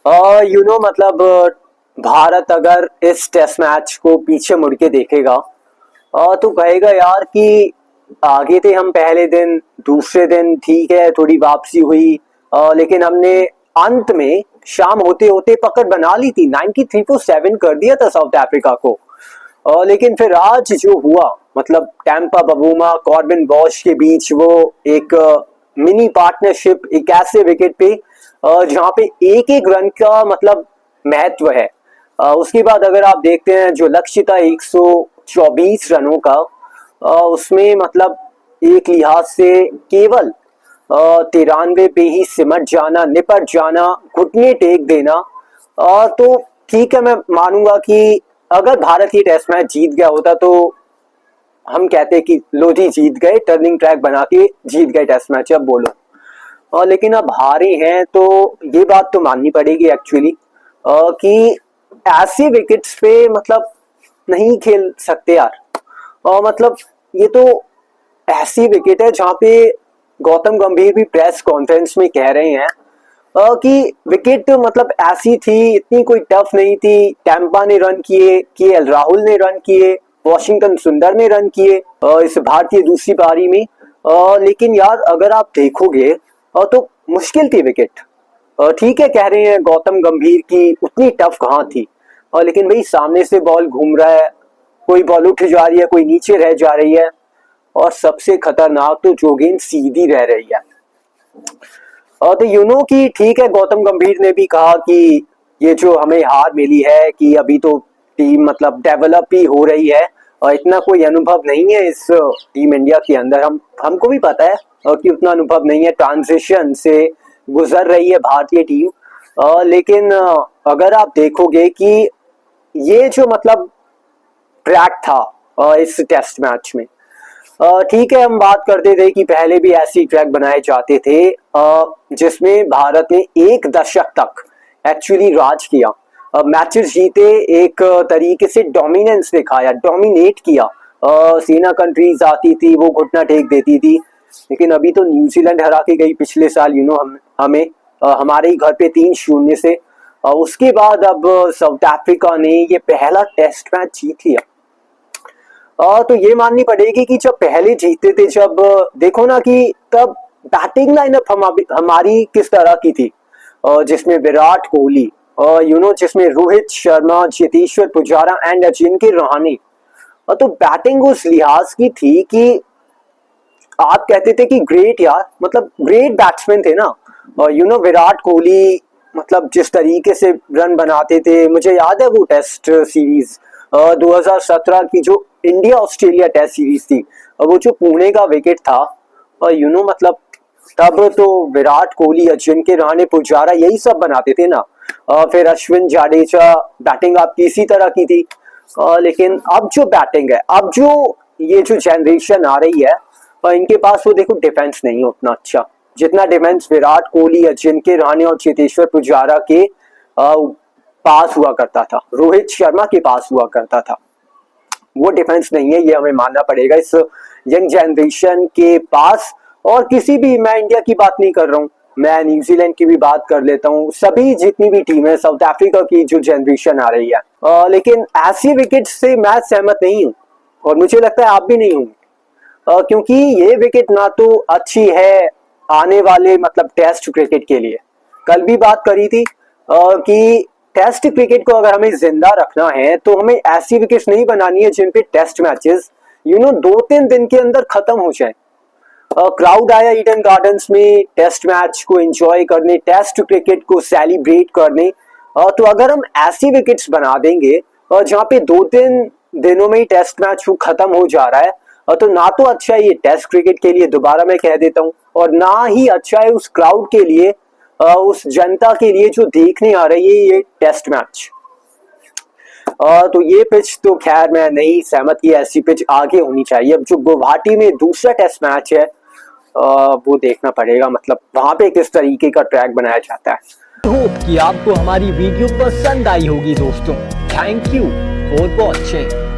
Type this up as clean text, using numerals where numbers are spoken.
मतलब भारत अगर इस टेस्ट मैच को पीछे मुड़ के देखेगा तो कहेगा यार कि आगे थे हम पहले दिन, दूसरे दिन ठीक है थोड़ी वापसी हुई, लेकिन हमने अंत में शाम होते होते पकड़ बना ली थी, 93 को 7 कर दिया था साउथ अफ्रीका को। लेकिन फिर आज जो हुआ, मतलब टैम्पा बबूमा कॉर्बिन बॉश के बीच वो एक मिनी पार्टनरशिप, एक ऐसे विकेट पे जहां पे एक एक रन का मतलब महत्व है। उसके बाद अगर आप देखते हैं जो लक्ष्य था 124 रनों का, उसमें मतलब एक लिहाज से केवल 93 पे ही सिमट जाना, निपट जाना, घुटने टेक देना। तो ठीक है, मैं मानूंगा कि अगर भारत ये टेस्ट मैच जीत गया होता तो हम कहते कि लो जी जीत गए, टर्निंग ट्रैक बना के जीत गए टेस्ट मैच, अब बोलो। लेकिन अब हारे हैं तो ये बात तो माननी पड़ेगी एक्चुअली कि ऐसे विकेट्स पे मतलब नहीं खेल सकते यार। मतलब ये तो ऐसी विकेट है जहां पे गौतम गंभीर भी प्रेस कॉन्फ्रेंस में कह रहे हैं कि विकेट मतलब ऐसी थी, इतनी कोई टफ नहीं थी। टैम्पा ने रन किए, केएल राहुल ने रन किए, वॉशिंगटन सुंदर ने रन किए इस भारतीय दूसरी पारी में। लेकिन यार अगर आप देखोगे तो मुश्किल थी विकेट। ठीक है, कह रहे हैं गौतम गंभीर की उतनी टफ कहाँ थी, लेकिन भाई सामने से बॉल घूम रहा है, कोई बॉल उठ जा रही है, कोई नीचे रह जा रही है, और सबसे खतरनाक तो जो गेंद सीधी रह रही है। तो कि ठीक है, गौतम गंभीर ने भी कहा कि ये जो हमें हार मिली है कि अभी तो टीम मतलब डेवलप ही हो रही है और इतना कोई अनुभव नहीं है इस टीम इंडिया के अंदर। हमको भी पता है कि उतना अनुभव नहीं है, ट्रांजिशन से गुजर रही है भारतीय टीम। लेकिन अगर आप देखोगे कि ये जो मतलब ट्रैक था इस टेस्ट मैच में, ठीक है हम बात करते थे कि पहले भी ऐसी ट्रैक बनाए जाते थे जिसमें भारत ने एक दशक तक एक्चुअली राज किया, मैचेस जीते, एक तरीके से डोमिनेंस दिखाया, डोमिनेट किया। सेना कंट्रीज आती थी, वो घुटना टेक देती थी। लेकिन अभी तो न्यूजीलैंड हरा के गई पिछले साल, हमें हमारे ही घर पे 3-0 से। उसके बाद अब साउथ अफ्रीका ने ये पहला टेस्ट मैच जीत लिया। तो ये माननी पड़ेगी कि जब पहले जीते थे, जब देखो ना कि तब बैटिंग लाइनअप हमारी किस तरह की थी, जिसमें विराट कोहली, जिसमें रोहित शर्मा, चेतेश्वर पुजारा एंड अजिंक्य रहाणे। तो बैटिंग उस लिहाज की थी कि आप कहते थे कि ग्रेट यार, मतलब ग्रेट बैट्समैन थे ना। और विराट कोहली मतलब जिस तरीके से रन बनाते थे, मुझे याद है वो टेस्ट सीरीज 2017 की जो इंडिया ऑस्ट्रेलिया टेस्ट सीरीज थी, और वो जो पुणे का विकेट था, और मतलब तब तो विराट कोहली, अजिंक्य रहाणे, पुजारा यही सब बनाते थे ना। फिर अश्विन जाडेजा, बैटिंग आपकी इसी तरह की थी। लेकिन अब जो बैटिंग है, अब जो ये जो जनरेशन आ रही है, इनके पास वो देखो डिफेंस नहीं है उतना अच्छा जितना डिफेंस विराट कोहली, अजिंक्य रहाणे और चेतेश्वर पुजारा के पास हुआ करता था, रोहित शर्मा के पास हुआ करता था। वो डिफेंस नहीं है, ये हमें मानना पड़ेगा इस यंग जनरेशन के पास। और किसी भी, मैं इंडिया की बात नहीं कर रहा हूँ, मैं न्यूजीलैंड की भी बात कर लेता हूँ, सभी जितनी भी टीम है, साउथ अफ्रीका की जो जनरेशन आ रही है। लेकिन ऐसी विकेट से मैं सहमत नहीं हूँ, और मुझे लगता है आप भी नहीं होंगे, क्योंकि ये विकेट ना तो अच्छी है आने वाले मतलब टेस्ट क्रिकेट के लिए। कल भी बात करी थी कि टेस्ट क्रिकेट को अगर हमें जिंदा रखना है तो हमें ऐसी विकेट्स नहीं बनानी है जिन पे टेस्ट मैचेस 2-3 दिन के अंदर खत्म हो जाए। क्राउड आया ईडन गार्डन्स में टेस्ट मैच को एंजॉय करने, टेस्ट क्रिकेट को सेलिब्रेट करने। तो अगर हम ऐसी विकेट्स बना देंगे जहाँ पे 2-3 दिनों में ही टेस्ट मैच खत्म हो जा रहा है, तो ना तो अच्छा है ये टेस्ट क्रिकेट के लिए, दोबारा मैं कह देता हूँ, और ना ही अच्छा है उस क्राउड के लिए, उस जनता के लिए जो देखने आ रही है ये टेस्ट मैच। तो ये पिच तो खैर मैं नहीं सहमत कि ऐसी पिच आगे होनी चाहिए। अब जो गुवाहाटी में दूसरा टेस्ट मैच है वो देखना पड़ेगा, मतलब वहां पे किस तरीके का ट्रैक बनाया जाता है। होप कि आपको हमारी वीडियो पसंद आई होगी दोस्तों। Thank you for watching.